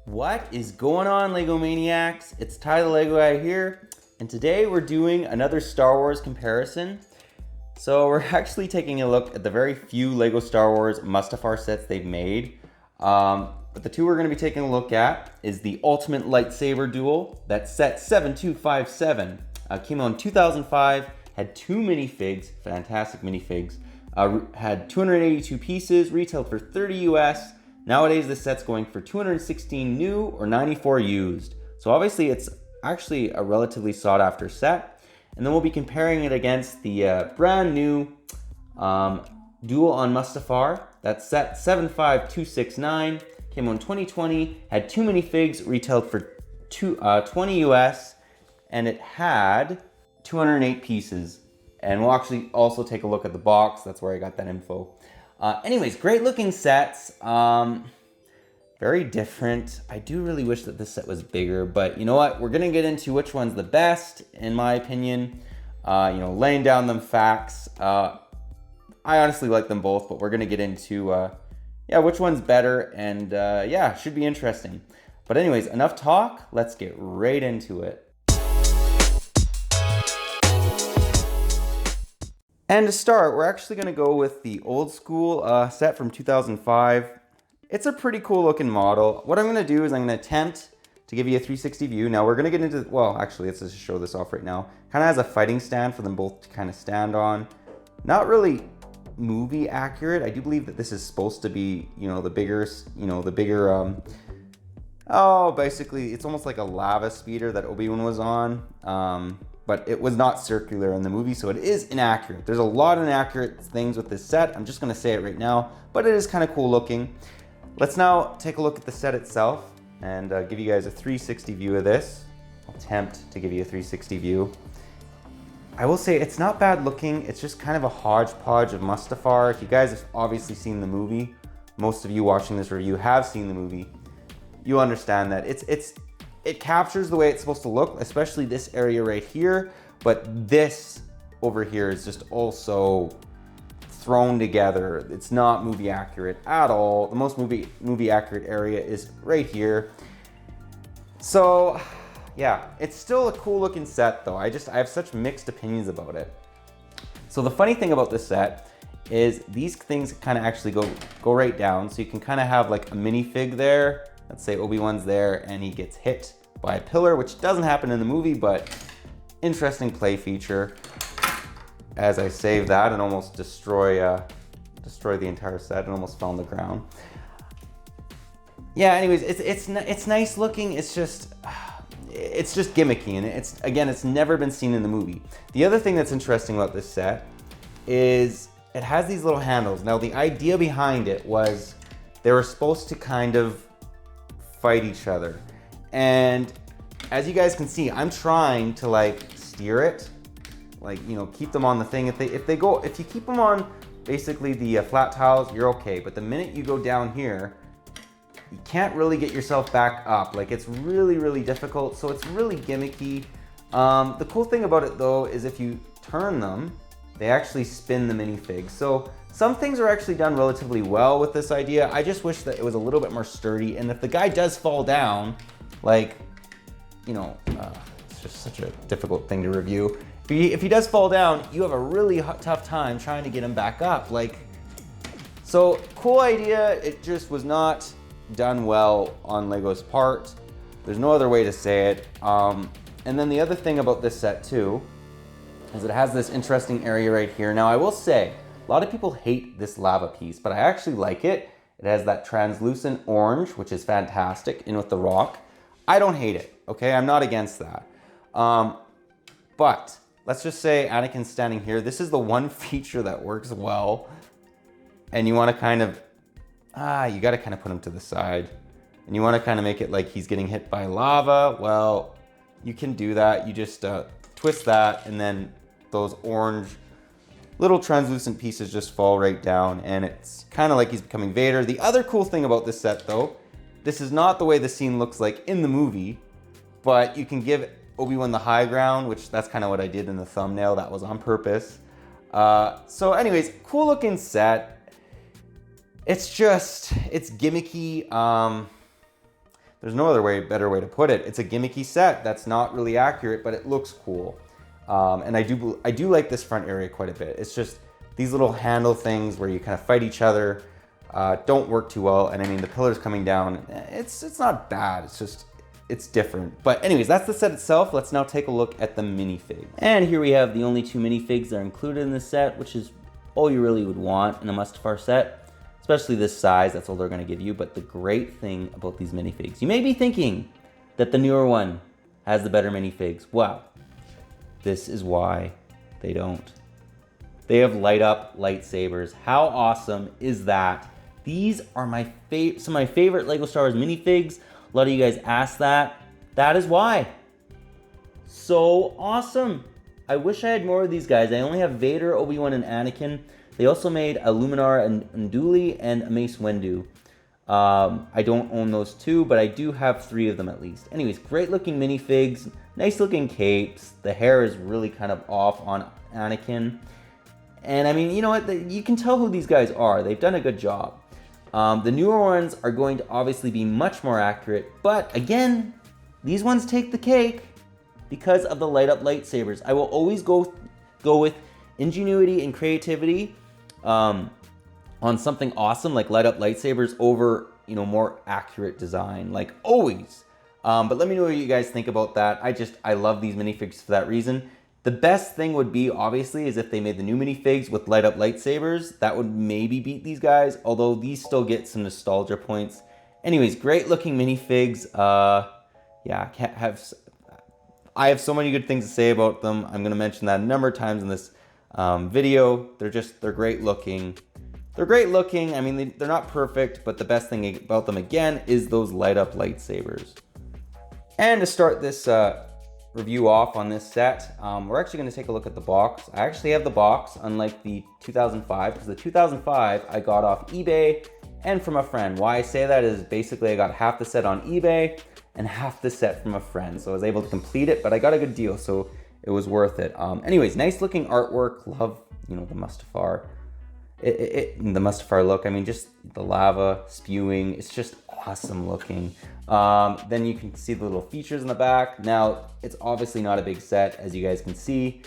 What is going on, Lego Maniacs? It's Ty the Lego Guy here, and today we're doing another Star Wars comparison. So we're actually taking a look at the very few Lego Star Wars Mustafar sets they've made. But the two we're going to be taking a look at is the Ultimate Lightsaber Duel. That's set 7257. Came out in 2005, had two minifigs, fantastic minifigs. Had 282 pieces, retailed for 30 US. Nowadays, this set's going for 216 new or 94 used. So obviously, it's actually a relatively sought after set. And then we'll be comparing it against the brand new Duel on Mustafar. That's set 75269. Came out in 2020. Had two minifigs, retailed for 20 US. And it had 208 pieces. And we'll actually also take a look at the box. That's where I got that info. Anyways, great looking sets. Very different. I do really wish that this set was bigger, but you know what? We're gonna get into which one's the best, in my opinion. Laying down them facts. I honestly like them both, but we're gonna get into which one's better, and should be interesting. But anyways, enough talk. Let's get right into it. And to start, we're actually going to go with the old school set from 2005. It's a pretty cool looking model. What I'm going to do is I'm going to attempt to give you a 360 view. Now we're going to get into, well, actually, let's just show this off right now. Kind of has a fighting stand for them both to kind of stand on. Not really movie accurate. I do believe that this is supposed to be, basically it's almost like a lava speeder that Obi-Wan was on. But it was not circular in the movie, so it is inaccurate. There's a lot of inaccurate things with this set. I'm just gonna say it right now, but it is kind of cool looking. Let's now take a look at the set itself and give you guys a 360 view of this. I'll attempt to give you a 360 view. I will say it's not bad looking. It's just kind of a hodgepodge of Mustafar. If you guys have obviously seen the movie, most of you watching this review have seen the movie, you understand that it captures the way it's supposed to look, especially this area right here, but this over here is just also thrown together. It's not movie accurate at all. The most movie accurate area is right here. So yeah, it's still a cool looking set though. I have such mixed opinions about it. So the funny thing about this set is these things kind of actually go right down. So you can kind of have like a minifig there. Let's say Obi-Wan's there and he gets hit by a pillar, which doesn't happen in the movie, but interesting play feature. As I save that and almost destroy the entire set and almost fell on the ground. Yeah, anyways, it's nice looking. It's just gimmicky, and it's never been seen in the movie. The other thing that's interesting about this set is it has these little handles. Now, the idea behind it was they were supposed to kind of fight each other. And as you guys can see, I'm trying to like steer it, like, keep them on the thing. If you keep them on basically the flat tiles, you're okay. But the minute you go down here, you can't really get yourself back up. Like, it's really, really difficult. So it's really gimmicky. The cool thing about it though, is if you turn them, they actually spin the minifigs. So some things are actually done relatively well with this idea. I just wish that it was a little bit more sturdy. And if the guy does fall down, like, it's just such a difficult thing to review. If he does fall down, you have a really tough time trying to get him back up. So cool idea. It just was not done well on Lego's part. There's no other way to say it. And then the other thing about this set too, is it has this interesting area right here. Now I will say, a lot of people hate this lava piece, but I actually like it. It has that translucent orange, which is fantastic, in with the rock. I don't hate it, okay? I'm not against that. But let's just say Anakin's standing here. This is the one feature that works well. And you want to kind of, you got to kind of put him to the side. And you want to kind of make it like he's getting hit by lava. Well, you can do that. You just twist that, and then those orange little translucent pieces just fall right down. And it's kind of like he's becoming Vader. The other cool thing about this set though, this is not the way the scene looks like in the movie, but you can give Obi-Wan the high ground, which that's kind of what I did in the thumbnail. That was on purpose. So anyways, cool looking set. It's gimmicky. There's no better way to put it. It's a gimmicky set that's not really accurate, but it looks cool. And I do like this front area quite a bit. It's just these little handle things where you kind of fight each other don't work too well. And I mean, the pillars coming down, it's not bad. It's just, it's different. But anyways, that's the set itself. Let's now take a look at the minifig. And here we have the only 2 minifigs that are included in this set, which is all you really would want in a Mustafar set. Especially this size, that's all they're gonna give you. But the great thing about these minifigs, you may be thinking that the newer one has the better minifigs. Well, this is why they don't. They have light up lightsabers. How awesome is that? These are some of my favorite Lego Star Wars minifigs. A lot of you guys asked that. That is why. So awesome. I wish I had more of these guys. I only have Vader, Obi-Wan, and Anakin. They also made a Luminar and Unduli and a Mace Windu. I don't own those 2, but I do have 3 of them at least. Anyways, great looking minifigs, nice looking capes. The hair is really kind of off on Anakin. And I mean, you know what? You can tell who these guys are. They've done a good job. The newer ones are going to obviously be much more accurate, but again, these ones take the cake because of the light up lightsabers. I will always go with ingenuity and creativity on something awesome like light up lightsabers over, you know, more accurate design, like always. But let me know what you guys think about that. I love these minifigs for that reason. The best thing would be, obviously, is if they made the new minifigs with light up lightsabers. That would maybe beat these guys, although these still get some nostalgia points. Anyways, great looking minifigs. Yeah, I have so many good things to say about them. I'm gonna mention that a number of times in this video. They're great looking. They're great looking. I mean, they're not perfect, but the best thing about them, again, is those light up lightsabers. And to start this review off on this set, we're actually going to take a look at the box. I actually have the box, unlike the 2005, because the 2005 I got off eBay and from a friend. Why I say that is basically I got half the set on eBay and half the set from a friend, so I was able to complete it, but I got a good deal, so it was worth it. Anyways, nice looking artwork. Love, you know, the Mustafar. The Mustafar look. I mean, just the lava spewing. It's just awesome looking. Then you can see the little features in the back. Now, it's obviously not a big set, as you guys can see,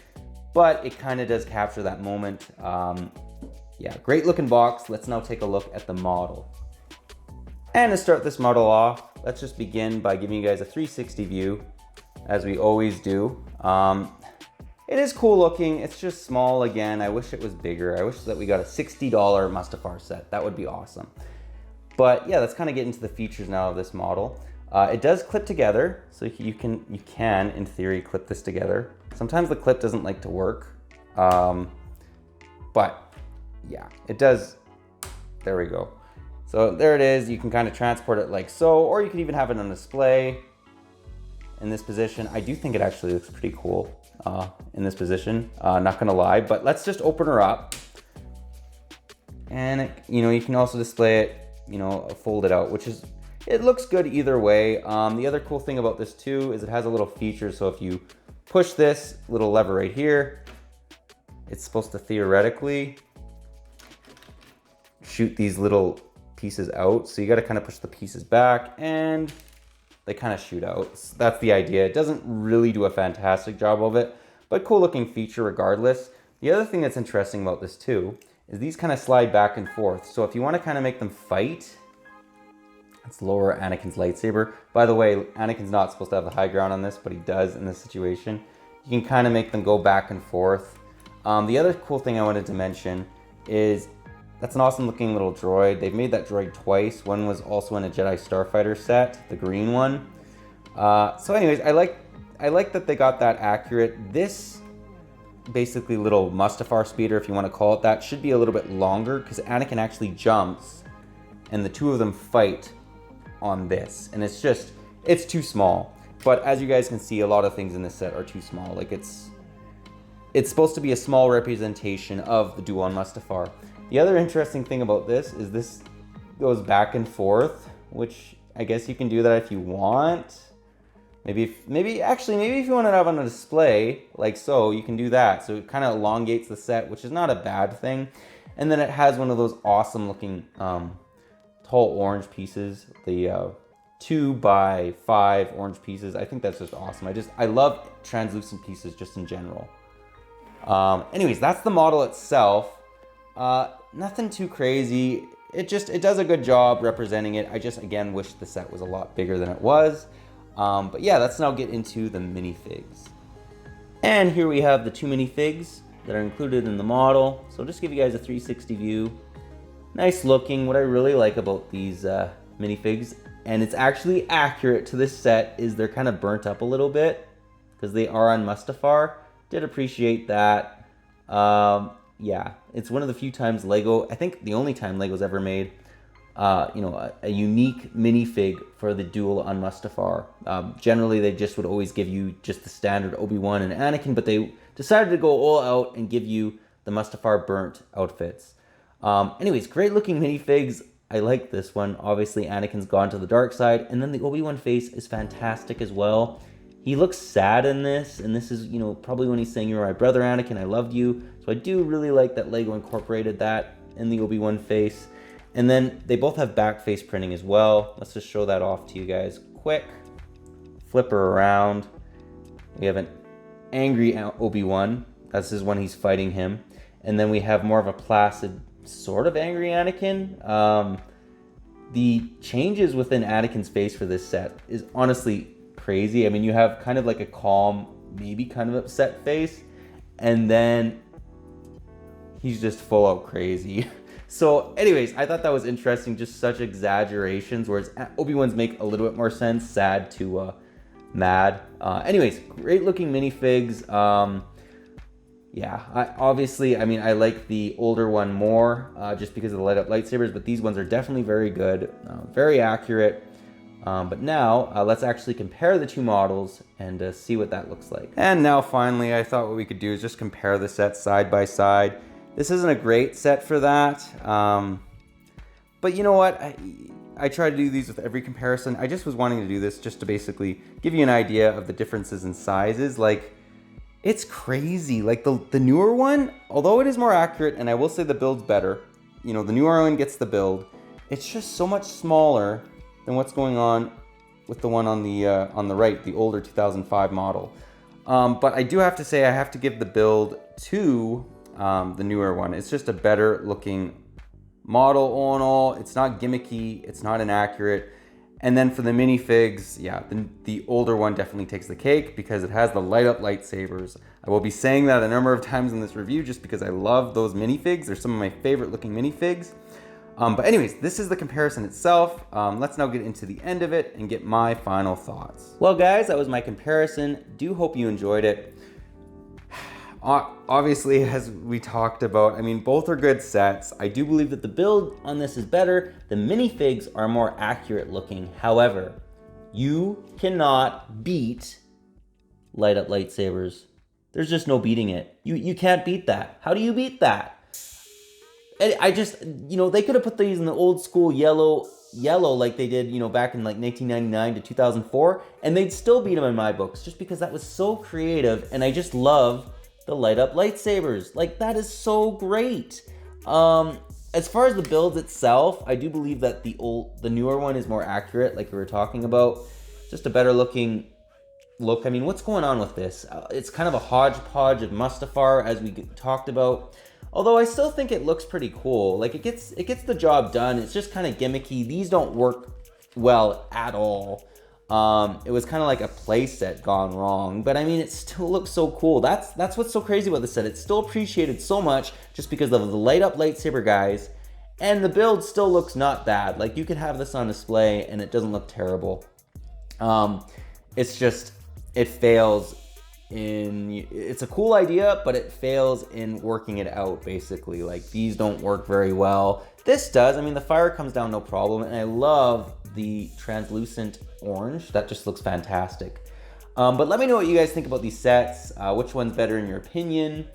but it kind of does capture that moment. Yeah, great looking box. Let's now take a look at the model. And to start this model off, let's just begin by giving you guys a 360 view, as we always do. It is cool looking. It's just small again. I wish it was bigger. I wish that we got a $60 Mustafar set. That would be awesome. But yeah, let's kind of get into the features now of this model. It does clip together, so you can, in theory, clip this together. Sometimes the clip doesn't like to work, but yeah, it does. There we go. So there it is. You can kind of transport it like so, or you can even have it on display in this position. I do think it actually looks pretty cool in this position, not gonna lie, but let's just open her up. And you can also display it, fold it out, it looks good either way. The other cool thing about this too is it has a little feature. So if you push this little lever right here, it's supposed to theoretically shoot these little pieces out. So you got to kind of push the pieces back and they kind of shoot out. So that's the idea. It doesn't really do a fantastic job of it, but cool looking feature regardless. The other thing that's interesting about this too is these kind of slide back and forth. So if you want to kind of make them fight, let's lower Anakin's lightsaber. By the way, Anakin's not supposed to have the high ground on this, but he does in this situation. You can kind of make them go back and forth. The other cool thing I wanted to mention is that's an awesome looking little droid. They've made that droid twice. One was also in a Jedi Starfighter set, the green one. So anyways, I like that they got that accurate. This basically little Mustafar speeder, if you want to call it that, should be a little bit longer because Anakin actually jumps and the two of them fight on this. And it's too small. But as you guys can see, a lot of things in this set are too small. Like it's supposed to be a small representation of the duel on Mustafar. The other interesting thing about this is this goes back and forth, which I guess you can do that if you want. Maybe if you want to have on a display, like so, you can do that. So it kind of elongates the set, which is not a bad thing. And then it has one of those awesome looking tall orange pieces, the 2x5 orange pieces. I think that's just awesome. I love translucent pieces just in general. Anyways, that's the model itself. Nothing too crazy. It does a good job representing it. I just, again, wish the set was a lot bigger than it was. But yeah, let's now get into the minifigs. And here we have the 2 minifigs that are included in the model. So just give you guys a 360 view. Nice looking. What I really like about these minifigs, and it's actually accurate to this set, is they're kind of burnt up a little bit because they are on Mustafar. Did appreciate that. Yeah, it's one of the few times Lego, I think the only time Lego's ever made, a unique minifig for the duel on Mustafar. Generally, they just would always give you just the standard Obi-Wan and Anakin, but they decided to go all out and give you the Mustafar burnt outfits. Anyways, great looking minifigs. I like this one. Obviously, Anakin's gone to the dark side, and then the Obi-Wan face is fantastic as well. He looks sad in this, and this is, probably when he's saying, "You're my brother, Anakin, I loved you." So I do really like that Lego incorporated that in the Obi-Wan face. And then they both have back face printing as well. Let's just show that off to you guys quick. Flip her around. We have an angry Obi-Wan. This is when he's fighting him. And then we have more of a placid, sort of angry Anakin. The changes within Anakin's face for this set is honestly crazy. I mean, you have kind of like a calm, maybe kind of upset face, and then he's just full out crazy. So anyways, I thought that was interesting, just such exaggerations, whereas Obi-Wan's make a little bit more sense, sad to mad. Anyways, great looking minifigs. Yeah, I like the older one more, just because of the light up lightsabers, but these ones are definitely very good, very accurate. But now let's actually compare the 2 models and see what that looks like. And now finally, I thought what we could do is just compare the sets side by side. This isn't a great set for that, but you know what? I try to do these with every comparison. I just was wanting to do this just to basically give you an idea of the differences in sizes. Like, it's crazy. Like the newer one, although it is more accurate, and I will say the build's better, the newer one gets the build, it's just so much smaller than what's going on with the one on the right, the older 2005 model. But I do have to say I have to give the build to the newer one. It's just a better looking model all in all. It's not gimmicky, it's not inaccurate. And then for the minifigs, yeah, the older one definitely takes the cake because it has the light up lightsabers. I will be saying that a number of times in this review just because I love those minifigs. They're some of my favorite looking minifigs. But anyways, this is the comparison itself. Let's now get into the end of it and get my final thoughts. Well guys, that was my comparison. Do hope you enjoyed it. Obviously, as we talked about, I mean, both are good sets. I do believe that the build on this is better. The minifigs are more accurate looking. However, you cannot beat light up lightsabers. There's just no beating it. You can't beat that. How do you beat that? And I just, they could have put these in the old school yellow like they did, back in like 1999 to 2004, and they'd still beat them in my books just because that was so creative, and I just love the light up lightsabers. Like, that is so great. As far as the build itself, I do believe that the newer one is more accurate, like we were talking about. Just a better looking look. I mean, what's going on with this? It's kind of a hodgepodge of Mustafar, as we talked about. Although I still think it looks pretty cool. Like, it gets the job done. It's just kind of gimmicky. These don't work well at all. It was kind of like a play set gone wrong, but I mean, it still looks so cool. That's what's so crazy about the set. It's still appreciated so much just because of the light up lightsaber guys, and the build still looks not bad. Like, you could have this on display and it doesn't look terrible. It's just, it fails it's a cool idea, but it fails in working it out, basically. Like, these don't work very well. This does. I mean, the fire comes down no problem, and I love the translucent orange. That just looks fantastic. But let me know what you guys think about these sets. Which one's better in your opinion?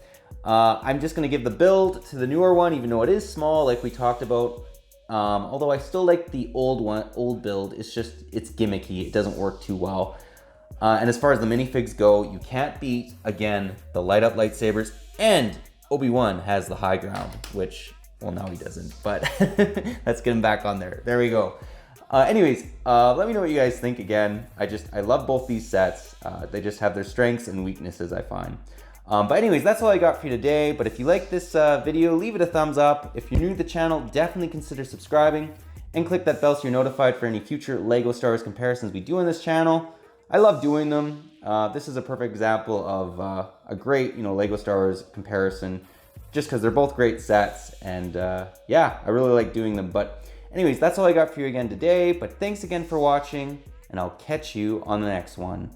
I'm just going to give the build to the newer one, even though it is small, like we talked about. Although I still like the old build. It's gimmicky. It doesn't work too well. And as far as the minifigs go, you can't beat, again, the light up lightsabers, and Obi-Wan has the high ground, which, well, now he doesn't, but let's get him back on there. There we go. Anyways, let me know what you guys think again. I love both these sets. They just have their strengths and weaknesses, I find. But anyways, that's all I got for you today. But if you like this video, leave it a thumbs up. If you're new to the channel, definitely consider subscribing and click that bell so you're notified for any future Lego Star Wars comparisons we do on this channel. I love doing them. This is a perfect example of a great, Lego Star Wars comparison, just because they're both great sets. And yeah, I really like doing them. But anyways, that's all I got for you again today. But thanks again for watching, and I'll catch you on the next one.